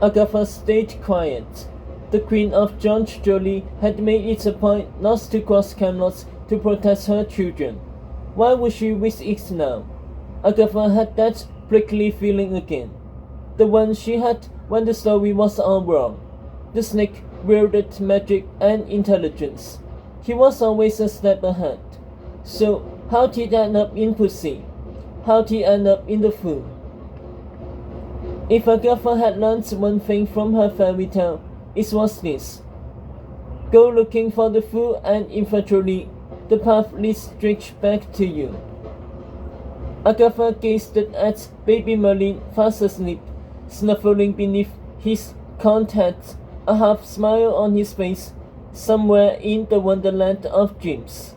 Agatha stayed quiet. The Queen of John Jolie had made it a point not to cross Camelot to protect her children. Why would she risk it now? Agatha had that prickly feeling again. The one she had when the story was all wrong. The snake wielded magic and intelligence. He was always a step ahead. So, how'd he end up in Pussy? How'd he end up in the Fool? If Agatha had learned one thing from her fairy tale, it was this. Go looking for the Fool and eventually the path leads straight back to you. Agatha gazed at baby Merlin fast asleep, snuffling beneath his corned hat, a half smile on his face, somewhere in the wonderland of dreams.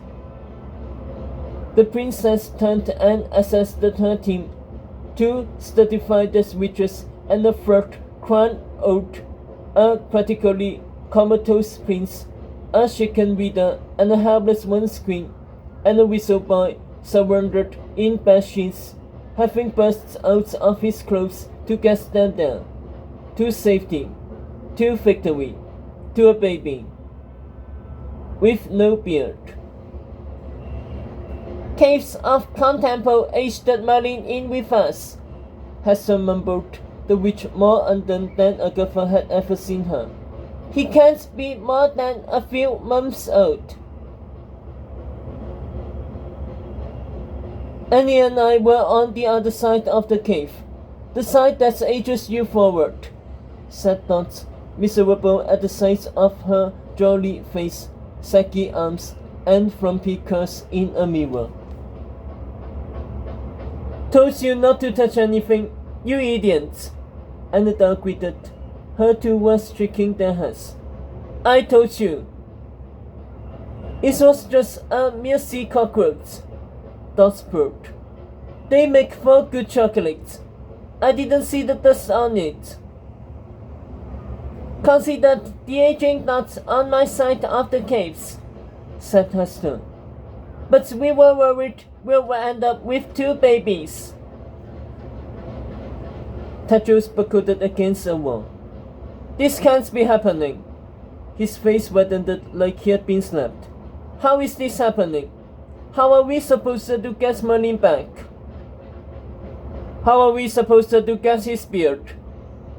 The princess turned and assessed her team. Two certified witches and a third crowned oath, a practically comatose prince, a shaken reader and a helpless one scream, and a whistle boy surrendered in bed sheets, having burst out of his clothes to get them down. To safety, to victory, to a baby with no beard. Caves of Contempo aged Merlin in with us, Hester mumbled, the witch more undone than Agatha had ever seen her. He can't be more than a few months old. Annie and I were on the other side of the cave, the side that ages you forward, said Dot, miserable at the sight of her jolly face, saggy arms, and frumpy curls in a mirror. Told you not to touch anything, you idiots! Annabelle greeted. Her two were shaking their heads. I told you. It was just a mere sea cockroach, Dot purred. They make for good chocolate. I didn't see the dust on it. Consider the aging not on my side of the caves, said Hester. But we were worried we'll end up with two babies. Tedros buckled against a wall. This can't be happening. His face reddened like he had been slapped. How is this happening? How are we supposed to get Merlin back? How are we supposed to get his beard?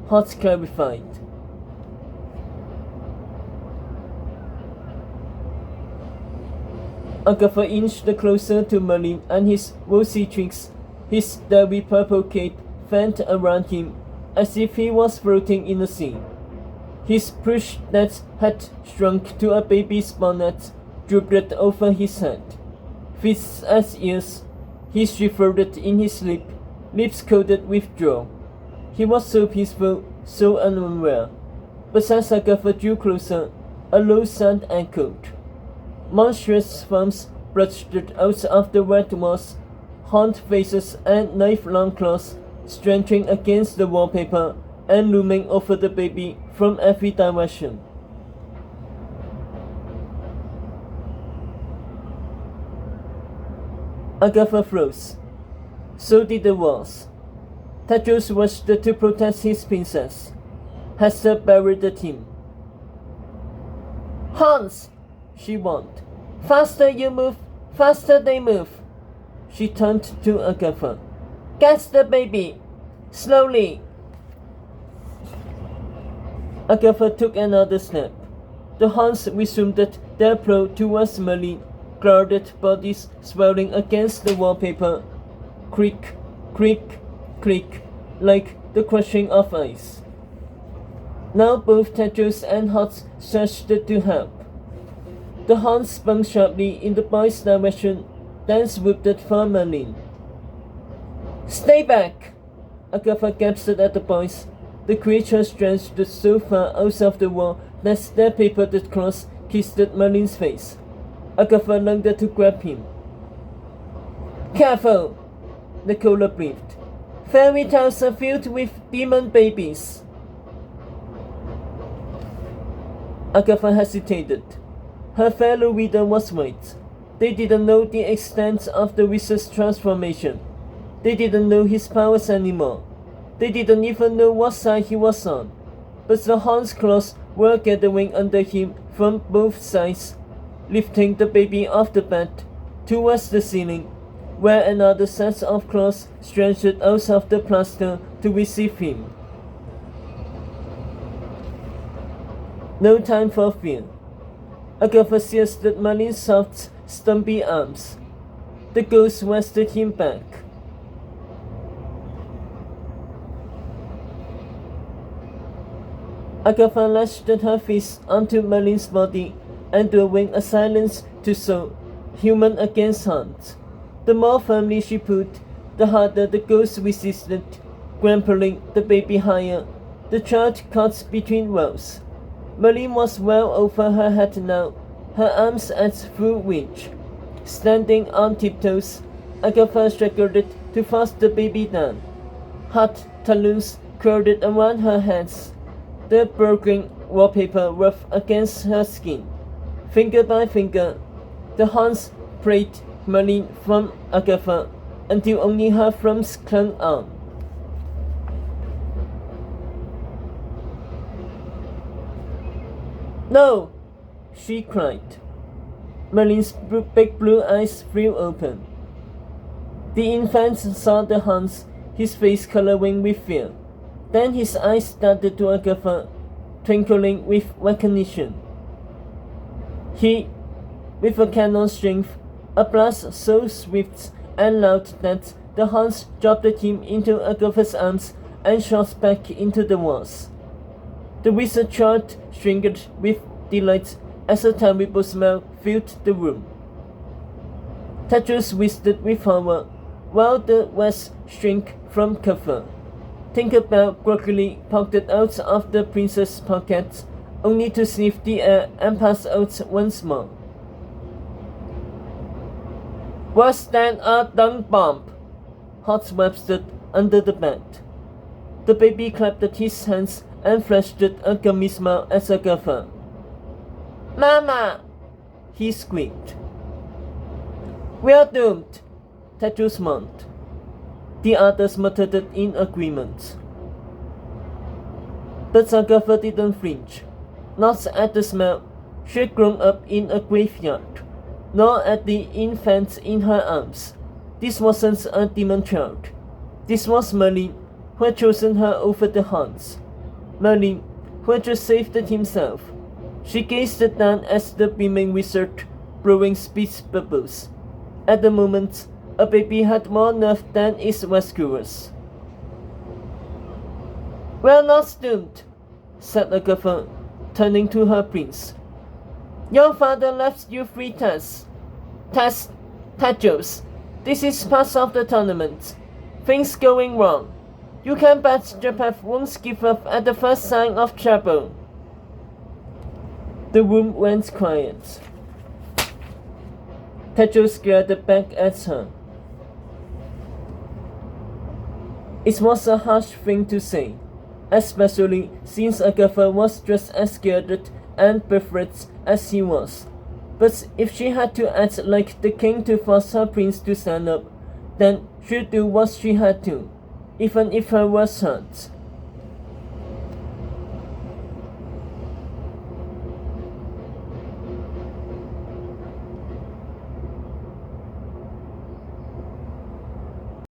Hot clarified. Agatha inched closer to Merlin and his rosy cheeks, his dewy purple cape fanned around him as if he was floating in the sea. His plush that had shrunk to a baby's bonnet drooped over his head. Fists as ears, he shivered in his sleep, lips coated with joy. He was so peaceful, so unaware. But as Agatha drew closer, a low sound echoed. Monstrous forms brushed out of the red walls, horned faces and knife-long claws stretching against the wallpaper and looming over the baby from every direction. Agatha froze. So did the walls. Tedros rushed to protect his princess. Hester buried him. Hans! She warned. Faster you move, faster they move. She turned to Agatha. Get the baby! Slowly! Agatha took another step. The Huns resumed their prow towards Merlin, clouded bodies swelling against the wallpaper. Creak, creak, creak, like the crushing of ice. Now both Tedros and Hot surged to help. The Huns spun sharply in the boy's direction, then swooped for Merlin. Stay back! Agatha gasped at the boys. The creature stretched so far out of the wall that their papered claws kissed Merlin's face. Agatha lunged to grab him. Careful! Nicola breathed. Fairy tales are filled with demon babies. Agatha hesitated. Her fellow reader was right. They didn't know the extent of the wizard's transformation. They didn't know his powers anymore. They didn't even know what side he was on. but the Han's claws were gathering under him from both sides, lifting the baby off the bed towards the ceiling, where another set of claws stretched out of the plaster to receive him. No time for fear. Agatha seized Merlin's soft, stumpy arms. The ghost wrested him back. Agatha lashed her fist onto Merlin's body, enduring a silence to sow, human against Hans. The more firmly she pulled, the harder the ghost resisted, grappling the baby higher. The child caught between rows. Merlin was well over her head now, her arms at full reach. Standing on tiptoes, Agatha struggled to force the baby down. Hot talons curled around her hands, the broken wallpaper rough against her skin. Finger by finger, the Hans prayed Merlin from Agatha until only her thumbs clung on. "No!" she cried. Merlin's big blue eyes flew open. The infant saw the Hans, his face coloring with fear. Then his eyes started to Agatha, twinkling with recognition. He, with a cannon's strength, a blast so swift and loud that the Hans dropped him into Agatha's arms and shot back into the walls. The wizard child shrieked with delight as a terrible smell filled the room. Tetris whistled with horror, while the rest shrank from cover. Tinkerbell groggily poked out of the princess's pocket, only to sniff the air and pass out once more. "Was that a dung bomb?" Hot stood under the bed. The baby clapped his hands and flashed a gummy smile at Agatha. "Mama!" he squeaked. "We're doomed," Tetris moaned. The others muttered in agreement. But Agatha didn't flinch, not at the smell. She'd grown up in a graveyard, nor at the infant in her arms. This wasn't a demon child. This was Merlin, who had chosen her over the Hans. Merlin, who had just saved himself. She gazed down at the beaming wizard, blowing speech bubbles. At the moment, a baby had more nerve than its rescuers. "We're not doomed," said Agatha, turning to her prince. "Your father left you 3 tests. Tajos. This is part of the tournament. Things going wrong. You can bet Japheth won't give up at the first sign of trouble." The room went quiet. Tajos glared back at her. It was a harsh thing to say, especially since Agatha was just as scared and breathless as he was. But if she had to act like the king to force her prince to stand up, then she'd do what she had to, even if her words hurt.